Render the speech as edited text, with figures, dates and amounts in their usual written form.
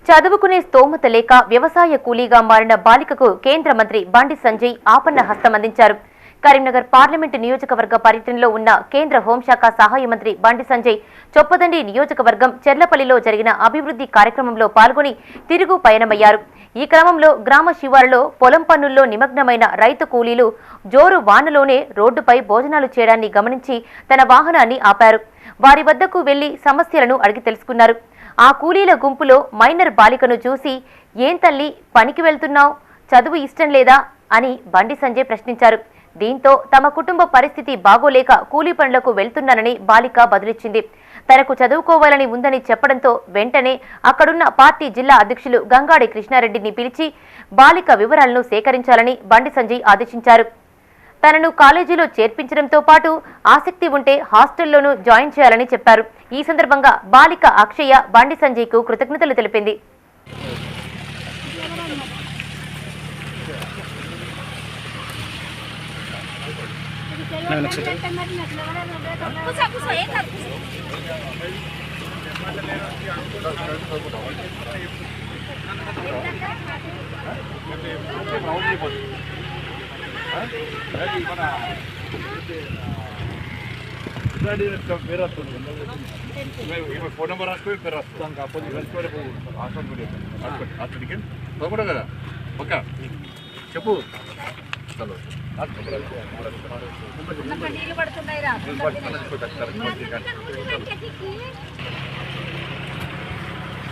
చదువుకునే స్తోమత లేక వ్యవసాయ కూలీగా మారిన బాలికకు కేంద్ర మంత్రి బండి సంజయ్ ఆపన్న హస్తం అందించారు. కరీంనగర్ పార్లమెంటు నియోజకవర్గ పర్యటనలో ఉన్న కేంద్ర హోంశాఖ సహాయ మంత్రి బండి సంజయ్ చొప్పదండి నియోజకవర్గం చెర్లపల్లిలో జరిగిన అభివృద్ధి కార్యక్రమంలో పాల్గొని తిరుగు పయనమయ్యారు. ఈ క్రమంలో గ్రామ శివారులో పొలం పనుల్లో నిమగ్నమైన రైతు కూలీలు జోరు వానలోనే రోడ్డుపై భోజనాలు చేయడాన్ని గమనించి తన వాహనాన్ని ఆపారు. వారి వద్దకు వెళ్లి సమస్యలను అడిగి తెలుసుకున్నారు. ఆ కూలీల గుంపులో మైనర్ బాలికను చూసి ఏం తల్లి పనికి వెళ్తున్నావు, చదువు ఇష్టం లేదా అని బండి సంజయ్ ప్రశ్నించారు. దీంతో తమ కుటుంబ పరిస్థితి బాగోలేక కూలీ పనులకు వెళ్తున్నానని బాలిక బదులిచ్చింది. తనకు చదువుకోవాలని ఉందని చెప్పడంతో వెంటనే అక్కడున్న పార్టీ జిల్లా అధ్యక్షులు గంగాడి కృష్ణారెడ్డిని పిలిచి బాలిక వివరాలను సేకరించాలని బండి సంజయ్ ఆదేశించారు. తనను కాలేజీలో చేర్పించడంతో పాటు ఆసక్తి ఉంటే హాస్టల్లోనూ జాయిన్ చేయాలని చెప్పారు. ఈ సందర్భంగా బాలిక అక్షయ బండి సంజయ్కు కృతజ్ఞతలు తెలిపింది. ఫోన్ నెంబర్ రాసుకో, పేరు రాసుకో కదా. ఓకే చెప్పు. నీళ్ళు పడుతున్నాయి.